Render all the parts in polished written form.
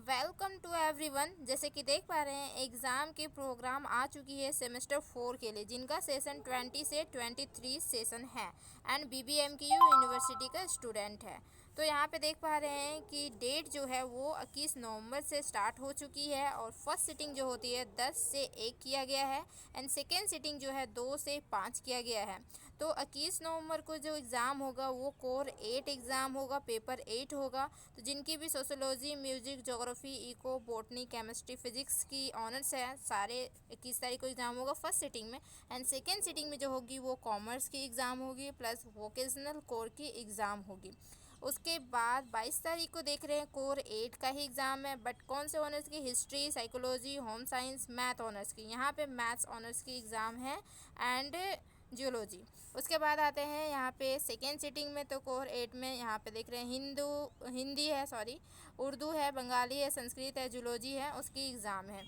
Welcome to everyone. जैसे कि देख पा रहे हैं एग्ज़ाम की प्रोग्राम आ चुकी है सेमेस्टर 4 के लिए, जिनका सेशन 20 से 23 सेशन है एंड BBMKU यूनिवर्सिटी का स्टूडेंट है। तो यहाँ पे देख पा रहे हैं कि डेट जो है वो 21 नवंबर से स्टार्ट हो चुकी है और फर्स्ट सिटिंग जो होती है 10 से 1 किया गया है एंड सेकेंड सिटिंग जो है 2 से 5 किया गया है। तो 21 नवंबर को जो एग्ज़ाम होगा वो कोर 8 एग्ज़ाम होगा, पेपर 8 होगा। तो जिनकी भी sociology, music, geography, eco, botany, chemistry, physics की ऑनर्स है, सारे 21 तारीख को एग्ज़ाम होगा फर्स्ट सिटिंग में। एंड सेकेंड सिटिंग में जो होगी वो कॉमर्स की एग्ज़ाम होगी प्लस वोकेशनल कोर की एग्ज़ाम होगी। उसके बाद 22 तारीख को देख रहे हैं कोर 8 का ही एग्ज़ाम है, बट कौन से ऑनर्स की? History, psychology, home science, math honours की। यहाँ पे मैथ्स ऑनर्स की एग्ज़ाम है एंड जियोलॉजी। उसके बाद आते हैं यहाँ पे सेकेंड सिटिंग में, तो कोर 8 में यहाँ पे देख रहे हैं हिंदी है, उर्दू है, बंगाली है, संस्कृत है, जियोलॉजी है, उसकी एग्ज़ाम है।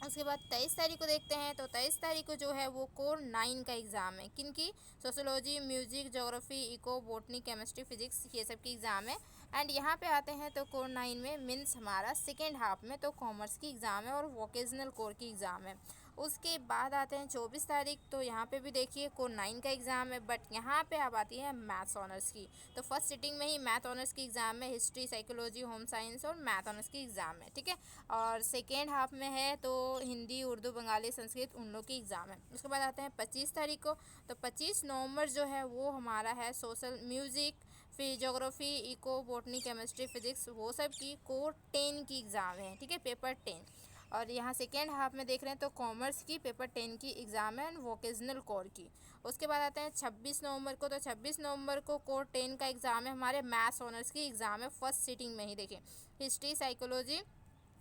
उसके बाद 23 तारीख को देखते हैं, तो 23 तारीख को जो है वो कोर 9 का एग्ज़ाम है। किनकी? Sociology, music, geography, eco, botany, chemistry, physics, ये सब की एग्ज़ाम है। एंड यहाँ पे आते हैं तो कोर 9 में मीन्स हमारा सेकेंड हाफ में तो कॉमर्स की एग्ज़ाम है और वोकेशनल कोर की एग्ज़ाम है। उसके बाद आते हैं 24 तारीख, तो यहाँ पे भी देखिए कोर 9 का एग्ज़ाम है, बट यहाँ पे अब आती है मैथ्स ऑनर्स की। तो फर्स्ट सिटिंग में ही मैथ ऑनर्स की एग्ज़ाम है, हिस्ट्री, साइकोलॉजी, होम साइंस और मैथ ऑनर्स की एग्ज़ाम है, ठीक है। और सेकेंड हाफ में है तो हिंदी, उर्दू, बंगाली, संस्कृत, उन लोग की एग्ज़ाम है। उसके बाद आते हैं 25 तारीख को, तो 25 नवंबर जो है वो हमारा है सोशल, म्यूज़िक, फिर geography, eco, botany, chemistry, physics, वो सब की कोर 10 की एग्ज़ाम है, ठीक है, पेपर 10। और यहाँ सेकेंड हाफ में देख रहे हैं तो कॉमर्स की पेपर 10 की एग्ज़ाम है एंड वोकेशनल कोर की। उसके बाद आते हैं 26 नवंबर को, तो 26 नवंबर को कोर 10 का एग्ज़ाम है, हमारे मैथ्स ऑनर्स की एग्ज़ाम है फर्स्ट सिटिंग में ही। देखिए history, psychology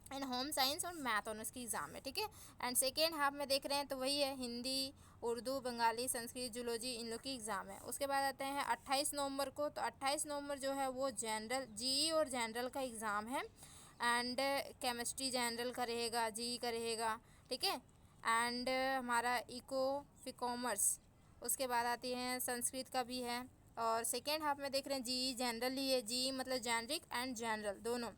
and home science और मैथ ऑनर्स की एग्ज़ाम है, ठीक है। एंड सेकेंड हाफ में देख रहे हैं तो वही है हिंदी, उर्दू, बंगाली, संस्कृत, जूलॉजी, इन लोग की एग्ज़ाम है। उसके बाद आते हैं 28 नवंबर को, तो 28 नवंबर जो है वो जनरल, जीई और जनरल का एग्ज़ाम है एंड केमिस्ट्री जनरल का रहेगा, जीई का रहेगा, ठीक है। एंड हमारा इको, फिर कॉमर्स, उसके बाद आती हैं संस्कृत का भी है। और सेकेंड हाफ में देख रहे हैं जीई जनरल ही है, जीई मतलब जेनरिक एंड जनरल दोनों।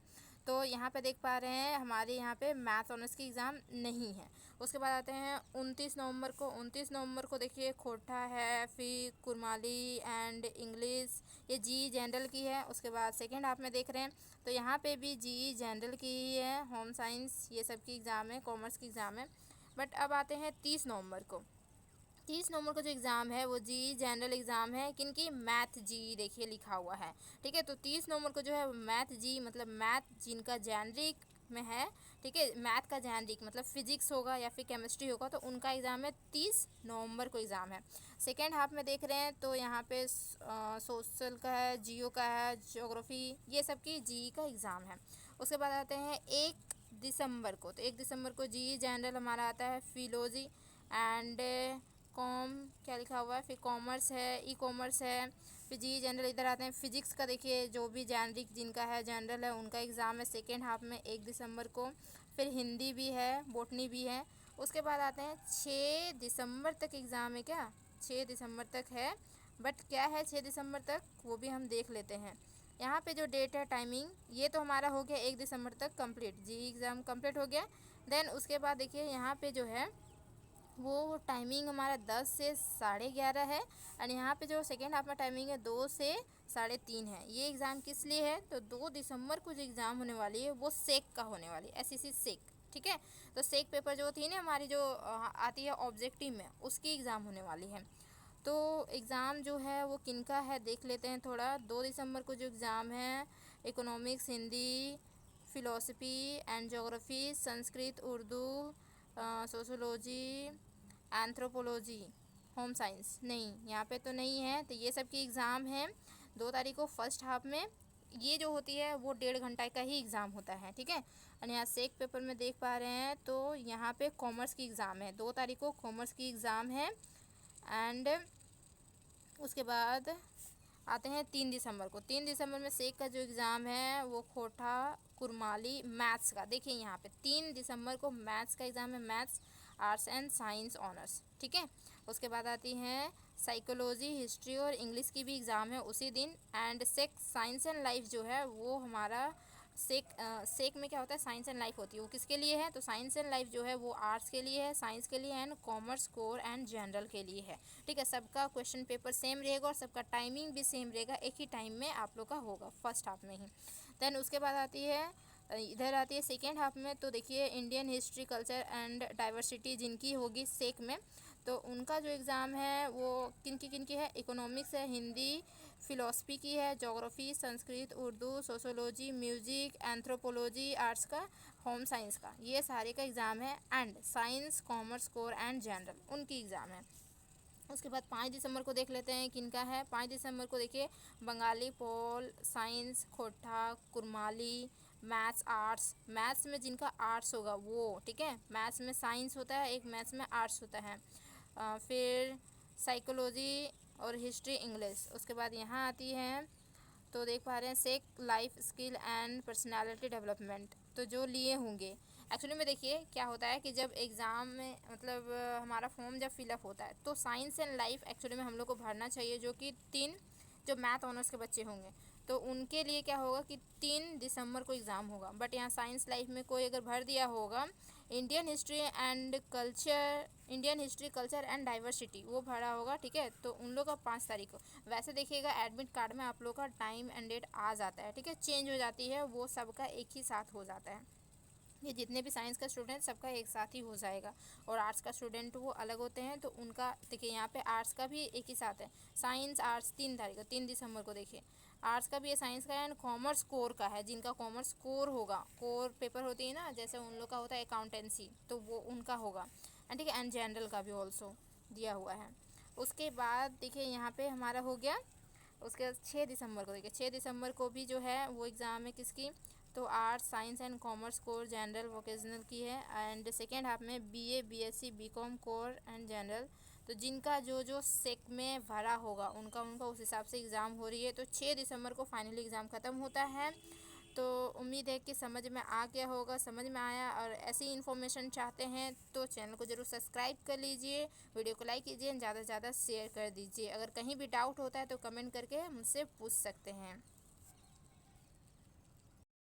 तो यहाँ पे देख पा रहे हैं हमारे यहाँ पे मैथ ऑनर्स की एग्ज़ाम नहीं है। उसके बाद आते हैं 29 नवंबर को, 29 नवंबर को देखिए खोटा है, फिर कुरमाली एंड इंग्लिश, ये जी जनरल की है। उसके बाद सेकेंड हाफ में देख रहे हैं तो यहाँ पे भी जी जनरल की ही है, होम साइंस, ये सब की एग्ज़ाम है, कॉमर्स की एग्ज़ाम है। बट अब आते हैं 30 नवंबर को, 30 नवंबर का जो एग्ज़ाम है वो जी जनरल एग्ज़ाम है, किनकी? मैथ जी, देखिए लिखा हुआ है, ठीक है। तो 30 नवंबर को जो है मैथ जी मतलब मैथ जिनका जेनरिक में है, ठीक है, मैथ का जेनरिक मतलब फिजिक्स होगा या फिर केमिस्ट्री होगा, तो उनका एग्ज़ाम है 30 नवंबर को एग्ज़ाम है। सेकेंड हाफ में देख रहे हैं तो यहाँ पे सोशल का है, जियो का है, ज्योग्राफी, ये सब की जी का एग्ज़ाम है। उसके बाद आते हैं 1 दिसंबर को, तो 1 दिसंबर को जी जनरल हमारा आता है, फिलोजी एंड कॉम, क्या लिखा हुआ है, फिर कॉमर्स है, ई कॉमर्स है, फिर जी जनरल। इधर आते हैं फिजिक्स का, देखिए जो भी जेनरिक जिनका है, जनरल है, उनका एग्ज़ाम है सेकेंड हाफ में 1 दिसंबर को। फिर हिंदी भी है, बॉटनी भी है। उसके बाद आते हैं 6 दिसंबर तक एग्ज़ाम है, क्या 6 दिसंबर तक है, बट क्या है 6 दिसंबर तक वो भी हम देख लेते हैं। यहाँ पे जो डेट है, टाइमिंग, ये तो हमारा हो गया 1 दिसंबर तक कंप्लीट, जी एग्ज़ाम कंप्लीट हो गया। देन उसके बाद देखिए यहाँ पे जो है वो टाइमिंग हमारा 10 से 11:30 है और यहाँ पे जो सेकेंड हाफ में टाइमिंग है 2 से 3:30 है। ये एग्ज़ाम किस लिए है? तो 2 दिसंबर को जो एग्ज़ाम होने वाली है वो सेक का होने वाली है, SEC सेक, ठीक है। तो सेक पेपर जो थी ना हमारी, जो आती है ऑब्जेक्टिव में, उसकी एग्ज़ाम होने वाली है। तो एग्ज़ाम जो है वो किनका है देख लेते हैं थोड़ा। 2 दिसंबर को जो एग्ज़ाम है economics, Hindi, philosophy and geography, Sanskrit, Urdu, sociology, anthropology, home science, नहीं यहाँ पे तो नहीं है। तो ये सब की एग्ज़ाम है 2 तारीख को फर्स्ट हाफ में। ये जो होती है वो 1.5 घंटा का ही एग्ज़ाम होता है, ठीक है। और यहाँ सेक पेपर में देख पा रहे हैं तो यहाँ पे कॉमर्स की एग्ज़ाम है, 2 तारीख को कॉमर्स की एग्ज़ाम है। एंड उसके बाद आते हैं 3 दिसंबर को, 3 दिसंबर में सेक का जो एग्ज़ाम है वो खोटा, कुरमाली, मैथ्स का। देखिए यहाँ पे 3 दिसंबर को मैथ्स का एग्ज़ाम है, maths, arts and science honours, ठीक है। उसके बाद आती हैं साइकोलॉजी, हिस्ट्री और इंग्लिश की भी एग्ज़ाम है उसी दिन। And sex, science and life जो है वो हमारा सेक में क्या होता है, साइंस एंड लाइफ होती है, वो किसके लिए है, तो साइंस एंड लाइफ जो है वो आर्ट्स के लिए है, साइंस के लिए है, and commerce core and general के लिए है। ठीक है, सबका क्वेश्चन पेपर सेम रहेगा और सबका टाइमिंग भी सेम रहेगा, एक ही टाइम में आप लोग का होगा फर्स्ट हाफ में ही। देन उसके बाद आती है, इधर आती है सेकेंड हाफ में। तो देखिए Indian history culture and diversity जिनकी होगी सेक में, तो उनका जो एग्ज़ाम है वो किन की है, इकोनॉमिक्स है, हिंदी फ़िलासफ़ी की है, geography, Sanskrit, Urdu, sociology, music, anthropology, arts का, होम साइंस का, ये सारे का एग्ज़ाम है, and science, commerce core and general उनकी एग्ज़ाम है। उसके बाद 5 दिसंबर को देख लेते हैं किनका है। 5 दिसंबर को देखिए बंगाली, पॉल साइंस, खोटा, कुरमाली, मैथ्स, आर्ट्स, मैथ्स में जिनका आर्ट्स होगा वो, ठीक है, मैथ्स में साइंस होता है, एक मैथ्स में आर्ट्स होता है। फिर साइकोलॉजी और हिस्ट्री, इंग्लिश। उसके बाद यहाँ आती है, तो देख पा रहे हैं सेक life skill and personality development, तो जो लिए होंगे एक्चुअली में देखिए क्या होता है कि जब एग्ज़ाम में मतलब हमारा फॉर्म जब फिलअप होता है तो साइंस एंड लाइफ एक्चुअली में हम लोग को भरना चाहिए, जो कि 3 जो मैथ ऑनर्स के बच्चे होंगे तो उनके लिए क्या होगा कि 3 दिसंबर को एग्ज़ाम होगा। बट यहाँ साइंस लाइफ में कोई अगर भर दिया होगा Indian history culture and diversity वो भरा होगा, ठीक है, तो उन लोग का 5 तारीख को। वैसे देखिएगा एडमिट कार्ड में आप लोग का टाइम एंड डेट आ जाता है, ठीक है, चेंज हो जाती है, वो सबका एक ही साथ हो जाता है। ये जितने भी साइंस का स्टूडेंट सबका एक साथ ही हो जाएगा, और आर्ट्स का स्टूडेंट वो अलग होते हैं तो उनका देखिए यहाँ पे आर्ट्स का भी एक ही साथ है, साइंस आर्ट्स 3 तारीख को, 3 दिसंबर को देखिए आर्ट्स का भी है, साइंस का है, एंड कॉमर्स कोर का है, जिनका कॉमर्स कोर होगा, कोर पेपर होती है ना, जैसे उन लोग का होता है अकाउंटेंसी, तो वो उनका होगा, एंड ठीक है, एंड जनरल का भी ऑल्सो दिया हुआ है। उसके बाद देखिए यहाँ पे हमारा हो गया, उसके बाद 6 दिसंबर को देखिए 6 दिसंबर को भी जो है वो एग्ज़ाम है किसकी, तो arts, science and commerce core, general, vocational की है, एंड सेकेंड हाफ में BA, BSc, BCom core and general. तो जिनका जो जो सेक में भरा होगा उनका उस हिसाब से एग्ज़ाम हो रही है। तो 6 दिसंबर को फाइनली एग्ज़ाम ख़त्म होता है। तो उम्मीद है कि समझ में आ गया होगा, समझ में आया, और ऐसी इन्फॉर्मेशन चाहते हैं तो चैनल को ज़रूर सब्सक्राइब कर लीजिए, वीडियो को लाइक कीजिए, ज़्यादा से ज़्यादा शेयर कर दीजिए। अगर कहीं भी डाउट होता है तो कमेंट करके मुझसे पूछ सकते हैं।